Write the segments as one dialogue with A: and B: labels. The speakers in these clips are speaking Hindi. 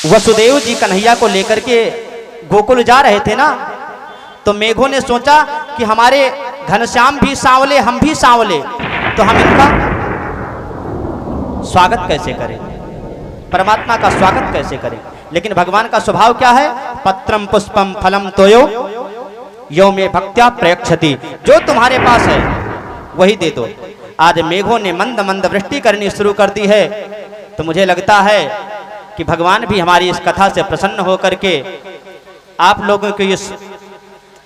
A: वसुदेव जी कन्हैया को लेकर के गोकुल जा रहे थे ना, तो मेघों ने सोचा कि हमारे घनश्याम भी सांवले, हम भी सांवले, तो हम इनका स्वागत कैसे करें, परमात्मा का स्वागत कैसे करें। लेकिन भगवान का स्वभाव क्या है? पत्रम पुष्पम फलम तोयो यो में भक्त्या प्रयक्षति, जो तुम्हारे पास है वही दे दो। आज मेघों ने मंद मंद वृष्टि करनी शुरू कर दी है, तो मुझे लगता है कि भगवान भी हमारी इस कथा से प्रसन्न होकर के, आप लोगों की इस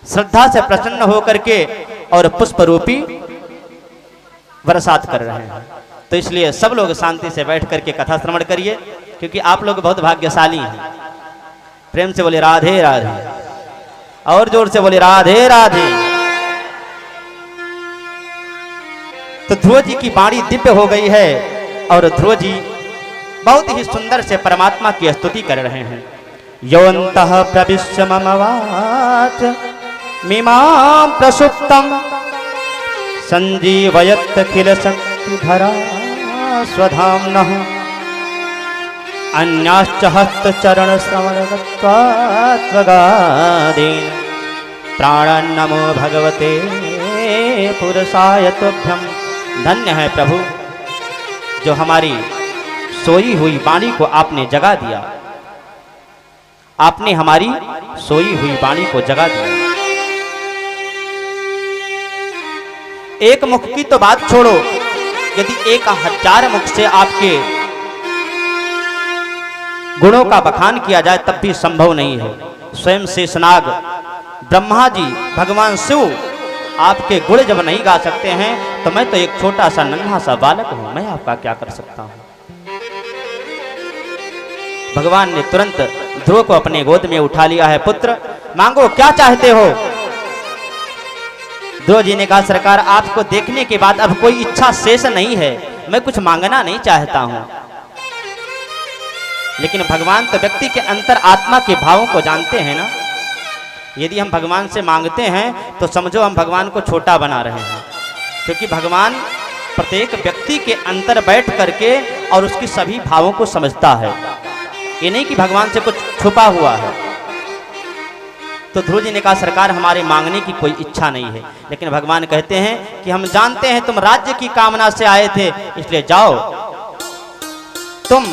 A: श्रद्धा से प्रसन्न होकर के और पुष्प रूपी बरसात कर रहे हैं। तो इसलिए सब लोग शांति से बैठ करके कथा श्रवण करिए, क्योंकि आप लोग बहुत भाग्यशाली हैं। प्रेम से बोले राधे राधे, और जोर से बोले राधे राधे। तो ध्रुव जी की वाणी दिव्य हो गई है और ध्रुव जी बहुत ही सुंदर से परमात्मा की स्तुति कर रहे हैं। योऽन्तः प्रविश्य मम वाच मिमां प्रसुप्तं संजीवयत् किल शक्तिधरा स्वधाम्नः अन्याश्च हस्तचरण श्रवणगत्वा त्वगादीन् प्राणं नमो भगवते पुरुषाय तुभ्यं। धन्य है प्रभु, जो हमारी सोई हुई वाणी को आपने जगा दिया, आपने हमारी सोई हुई वाणी को जगा दिया। एक मुख की तो बात छोड़ो, यदि 1000 मुख से आपके गुणों का बखान किया जाए तब भी संभव नहीं है। स्वयं शेषनाग ब्रह्मा जी, भगवान शिव आपके गुण जब नहीं गा सकते हैं, तो मैं तो एक छोटा सा नन्हा सा बालक हूं, मैं आपका क्या कर सकता हूं। भगवान ने तुरंत ध्रुव को अपने गोद में उठा लिया है। पुत्र मांगो, क्या चाहते हो? ध्रुव जी ने कहा, सरकार आपको देखने के बाद अब कोई इच्छा शेष नहीं है, मैं कुछ मांगना नहीं चाहता हूं। लेकिन भगवान तो व्यक्ति के अंतर आत्मा के भावों को जानते हैं ना। यदि हम भगवान से मांगते हैं तो समझो हम भगवान को छोटा बना रहे हैं, क्योंकि भगवान प्रत्येक व्यक्ति के अंतर बैठ करके और उसकी सभी भावों को समझता है। ये नहीं कि भगवान से कुछ छुपा हुआ है। तो ध्रुव जी ने कहा, सरकार हमारे मांगने की कोई इच्छा नहीं है। लेकिन भगवान कहते हैं कि हम जानते हैं तुम राज्य की कामना से आए थे, इसलिए जाओ, तुम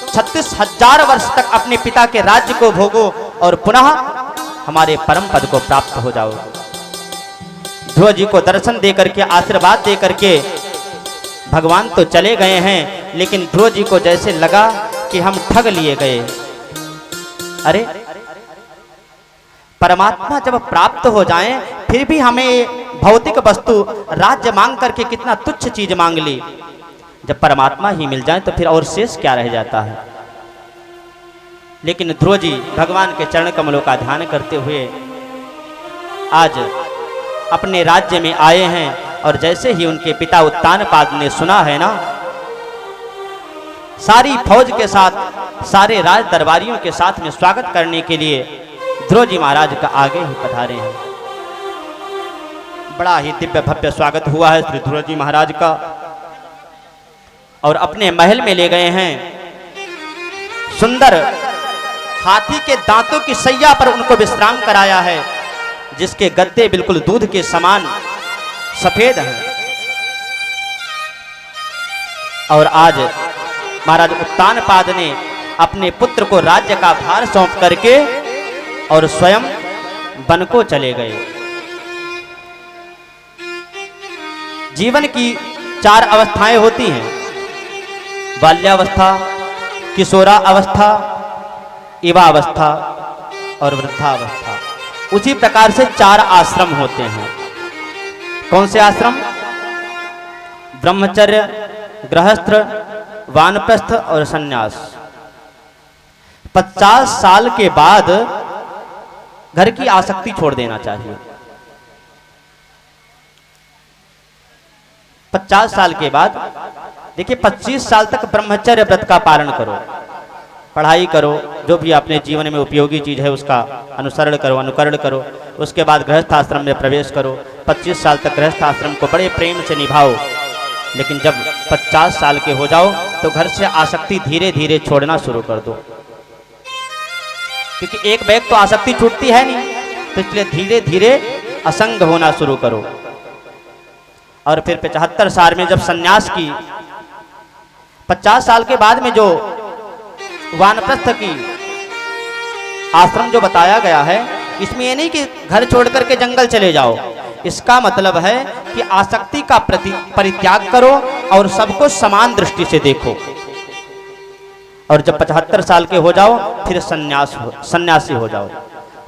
A: 36,000 वर्ष तक अपने पिता के राज्य को भोगो और पुनः हमारे परम पद को प्राप्त हो जाओ। ध्रुव जी को दर्शन दे करके, आशीर्वाद दे करके भगवान तो चले गए हैं, लेकिन ध्रुव जी को जैसे लगा कि हम ठग लिए गए। अरे परमात्मा जब प्राप्त हो जाएं, फिर भी हमें भौतिक वस्तु राज्य मांग करके कितना तुच्छ चीज मांग ली। जब परमात्मा ही मिल जाए तो फिर और शेष क्या रह जाता है। लेकिन ध्रुव जी भगवान के चरण कमलों का ध्यान करते हुए आज अपने राज्य में आए हैं, और जैसे ही उनके पिता उत्तानपाद ने सुना है ना, सारी फौज के साथ, सारे राज दरबारियों के साथ में स्वागत करने के लिए ध्रुव जी महाराज का आगे ही पधारे हैं। बड़ा ही दिव्य भव्य स्वागत हुआ है श्री ध्रुव जी महाराज का, और अपने महल में ले गए हैं। सुंदर हाथी के दांतों की सैया पर उनको विश्राम कराया है, जिसके गद्दे बिल्कुल दूध के समान सफेद हैं। और आज महाराज उत्तानपाद ने अपने पुत्र को राज्य का भार सौंप करके और स्वयं वन को चले गए। जीवन की 4 अवस्थाएं होती हैं, बाल्यावस्था, किशोरा अवस्था, युवावस्था और वृद्धावस्था। उसी प्रकार से 4 आश्रम होते हैं। कौन से आश्रम? ब्रह्मचर्य, गृहस्थ, वानप्रस्थ और सन्यास। 50 साल के बाद घर की आसक्ति छोड़ देना चाहिए। 50 साल के बाद, देखिए 25 साल तक ब्रह्मचर्य व्रत का पालन करो, पढ़ाई करो, जो भी अपने जीवन में उपयोगी चीज है उसका अनुसरण करो, अनुकरण करो। उसके बाद गृहस्थ आश्रम में प्रवेश करो। 25 साल तक गृहस्थ आश्रम को बड़े प्रेम से निभाओ। लेकिन जब 50 साल के हो जाओ तो घर से आसक्ति धीरे धीरे छोड़ना शुरू कर दो। क्योंकि एक बैग तो आसक्ति छूटती है नहीं, तो इसलिए धीरे धीरे असंग होना शुरू करो। और फिर 75 साल में जब सन्यास की, 50 साल के बाद में जो वानप्रस्थ की आश्रम जो बताया गया है, इसमें ये नहीं कि घर छोड़ करके जंगल चले जाओ। इसका मतलब है कि आसक्ति का परित्याग करो और सबको समान दृष्टि से देखो। और जब 75 साल के हो जाओ फिर सन्यासी हो जाओ।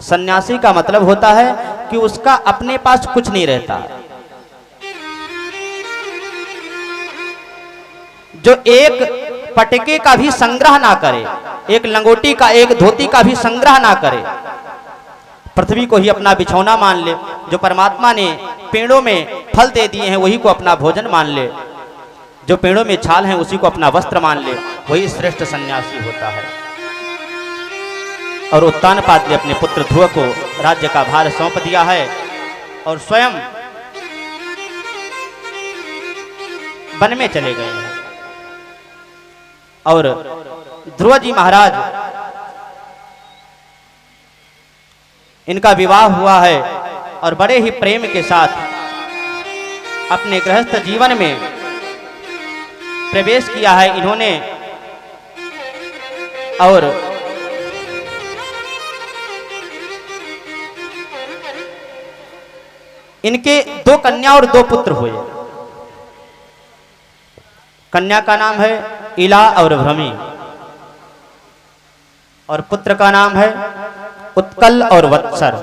A: सन्यासी का मतलब होता है कि उसका अपने पास कुछ नहीं रहता। जो एक पटके का भी संग्रह ना करे, एक लंगोटी का, एक धोती का भी संग्रह ना करे, पृथ्वी को ही अपना बिछौना मान ले, जो परमात्मा ने पेड़ों में फल दे दिए हैं वही को अपना भोजन मान ले, जो पेड़ों में छाल हैं उसी को अपना वस्त्र मान ले, वही श्रेष्ठ सन्यासी होता है। और उत्तानपाद ने अपने पुत्र ध्रुव को राज्य का भार सौंप दिया है और स्वयं वन में चले गए हैं। और ध्रुव जी महाराज, इनका विवाह हुआ है और बड़े ही प्रेम के साथ अपने गृहस्थ जीवन में प्रवेश किया है इन्होंने। और इनके 2 कन्या और 2 पुत्र हुए। कन्या का नाम है इला और भ्रमी, और पुत्र का नाम है उत्कल और वत्सर।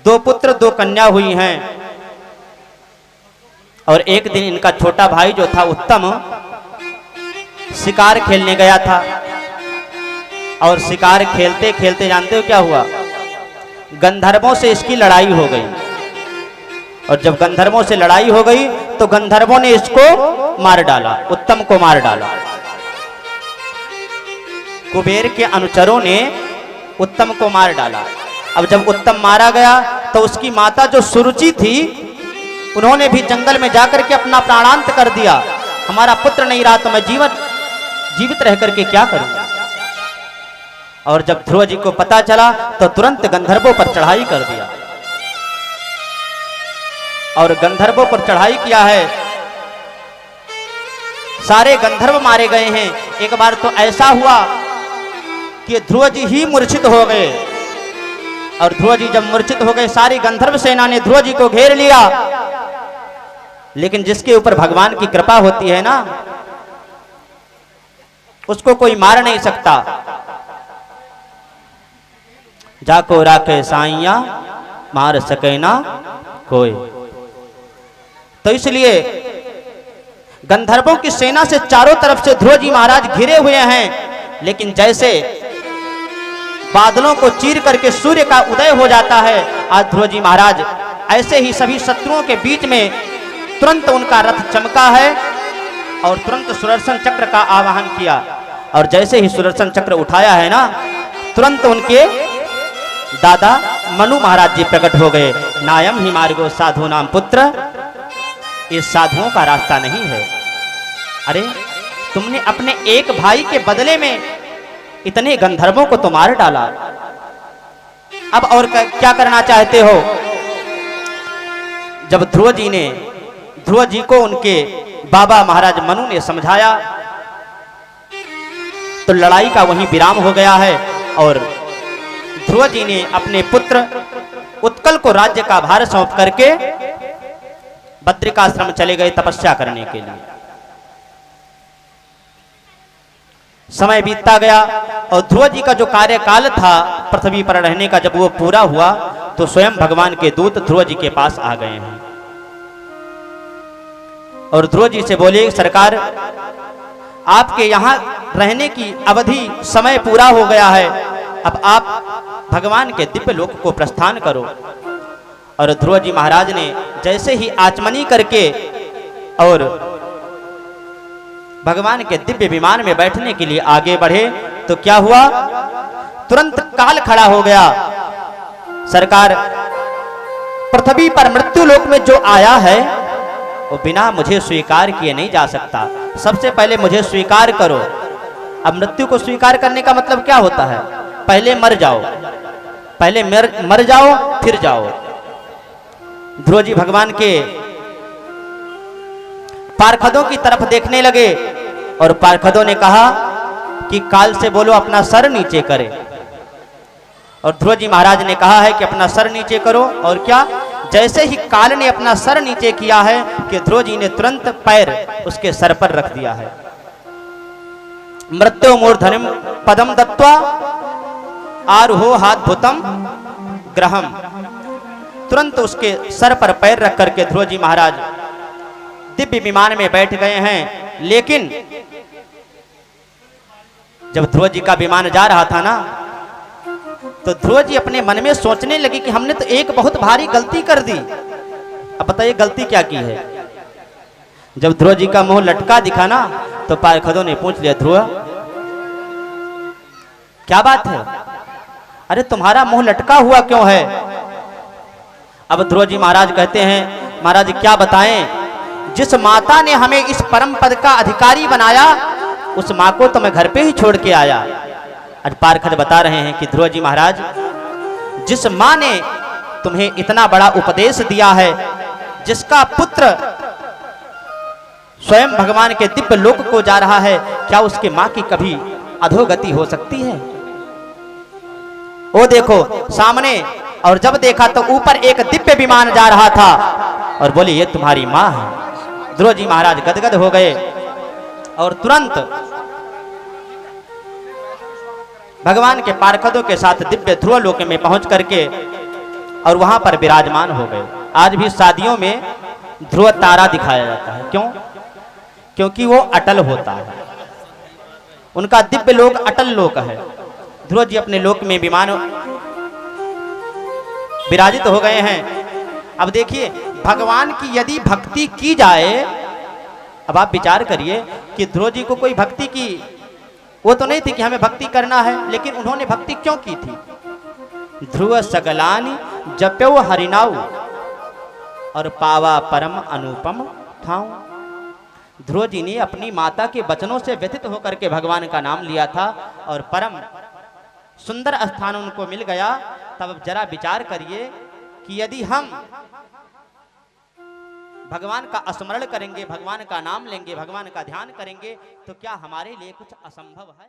A: 2 पुत्र 2 कन्या हुई हैं। और एक दिन इनका छोटा भाई जो था उत्तम, शिकार खेलने गया था। और शिकार खेलते खेलते जानते हो क्या हुआ? गंधर्वों से इसकी लड़ाई हो गई। और जब गंधर्वों से लड़ाई हो गई तो गंधर्वों ने इसको मार डाला, उत्तम को मार डाला। कुबेर के अनुचरों ने उत्तम को मार डाला। अब जब उत्तम मारा गया तो उसकी माता जो सुरुचि थी, उन्होंने भी जंगल में जाकर के अपना प्राणांत कर दिया। हमारा पुत्र नहीं रहा तो मैं जीवित रह करके क्या करूंगा। और जब ध्रुव जी को पता चला तो तुरंत गंधर्वों पर चढ़ाई कर दिया। और गंधर्वों पर चढ़ाई किया है, सारे गंधर्व मारे गए हैं। एक बार तो ऐसा हुआ कि ध्रुव जी ही मूर्छित हो गए। और ध्रुव जी जब मूर्छित हो गए, सारी गंधर्व सेना ने ध्रुव जी को घेर लिया। लेकिन जिसके ऊपर भगवान की कृपा होती है ना, उसको कोई मार नहीं सकता। जाको राखे साइया मार सके ना कोई। तो इसलिए गंधर्वों की सेना से चारों तरफ से ध्रुव जी महाराज घिरे हुए हैं। लेकिन जैसे बादलों को चीर करके सूर्य का उदय हो जाता है, आज ध्रुव जी महाराज ऐसे ही सभी शत्रुओं के बीच में तुरंत उनका रथ चमका है और तुरंत सुदर्शन चक्र का आवाहन किया। और जैसे ही सुदर्शन चक्र उठाया है ना, तुरंत उनके दादा मनु महाराज जी प्रकट हो गए। नायम ही मार्गो साधु नाम पुत्र, ये साधुओं का रास्ता नहीं है। अरे तुमने अपने एक भाई के बदले में इतने गंधर्वों को तो मार डाला, अब और क्या करना चाहते हो? जब ध्रुव जी को उनके बाबा महाराज मनु ने समझाया तो लड़ाई का वहीं विराम हो गया है। और ध्रुव जी ने अपने पुत्र उत्कल को राज्य का भार सौंप करके बद्रिकाश्रम चले गए तपस्या करने के लिए। समय बीतता गया और ध्रुव जी का जो कार्यकाल था पृथ्वी पर रहने का, जब वो पूरा हुआ तो स्वयं भगवान के दूत ध्रुव जी के पास आ गए हैं। और ध्रुव जी से बोले, सरकार आपके यहां रहने की अवधि समय पूरा हो गया है, अब आप भगवान के दिव्य लोक को प्रस्थान करो। और ध्रुव जी महाराज ने जैसे ही आचमनी करके और भगवान के दिव्य विमान में बैठने के लिए आगे बढ़े तो क्या हुआ? तुरंत काल खड़ा हो गया। सरकार, पृथ्वी पर मृत्यु लोक में जो आया है वो बिना मुझे स्वीकार किए नहीं जा सकता। सबसे पहले मुझे स्वीकार करो। अब मृत्यु को स्वीकार करने का मतलब क्या होता है? पहले मर जाओ, पहले मर जाओ फिर जाओ। ध्रुव जी भगवान के पार्षदों की तरफ देखने लगे और पार्षदों ने कहा कि काल से बोलो अपना सर नीचे करे। और ध्रुव जी महाराज ने कहा है कि अपना सर नीचे करो। और क्या, जैसे ही काल ने अपना सर नीचे किया है कि ध्रुव जी ने तुरंत पैर उसके सर पर रख दिया है। मृत्यु मूर्धनिम पदम दत्वा आरुहो हाथ भूतम ग्रहम। तुरंत उसके सर पर पैर रख करके ध्रुव जी महाराज दिव्य विमान में बैठ गए हैं। लेकिन जब ध्रुव जी का विमान जा रहा था ना, तो ध्रुव जी अपने मन में सोचने लगी कि हमने तो एक बहुत भारी गलती कर दी। अब बताइए गलती क्या की है। जब ध्रुव जी का मुंह लटका दिखा ना, तो पार्षदों ने पूछ लिया, ध्रुव क्या बात है, अरे तुम्हारा मुंह लटका हुआ क्यों है। अब ध्रुव जी महाराज कहते हैं, महाराज क्या बताएं, जिस माता ने हमें इस परम पद का अधिकारी बनाया, उस माँ को तो मैं घर पे ही छोड़ के आया। आज पार्षद बता रहे हैं कि ध्रुव जी महाराज, जिस माँ ने तुम्हें इतना बड़ा उपदेश दिया है, जिसका पुत्र स्वयं भगवान के दिव्य लोक को जा रहा है, क्या उसके माँ की कभी अधोगति हो सकती है। वो देखो सामने, और जब देखा तो ऊपर एक दिव्य विमान जा रहा था और बोली ये तुम्हारी माँ है। ध्रुव जी महाराज गदगद हो गए और तुरंत भगवान के पार्षदों के साथ दिव्य ध्रुव लोक में पहुंच करके और वहां पर विराजमान हो गए। आज भी शादियों में ध्रुव तारा दिखाया जाता है। क्यों? क्योंकि वो अटल होता है, उनका दिव्य लोक अटल लोक है। ध्रुव जी अपने लोक में विमान विराजित हो गए हैं। अब देखिए भगवान की यदि भक्ति की जाए, अब आप विचार करिए कि ध्रुव जी को कोई भक्ति की वो तो नहीं थी कि हमें भक्ति करना है, लेकिन उन्होंने भक्ति क्यों की थी। ध्रुव सगलानी जप्यो हरिनाऊ और पावा परम अनुपम ठाऊ। ध्रुव जी ने अपनी माता के वचनों से व्यथित होकर के भगवान का नाम लिया था और परम सुंदर स्थान उनको मिल गया। तब जरा विचार करिए कि यदि हम भगवान का स्मरण करेंगे, भगवान का नाम लेंगे, भगवान का ध्यान करेंगे, तो क्या हमारे लिए कुछ असंभव है।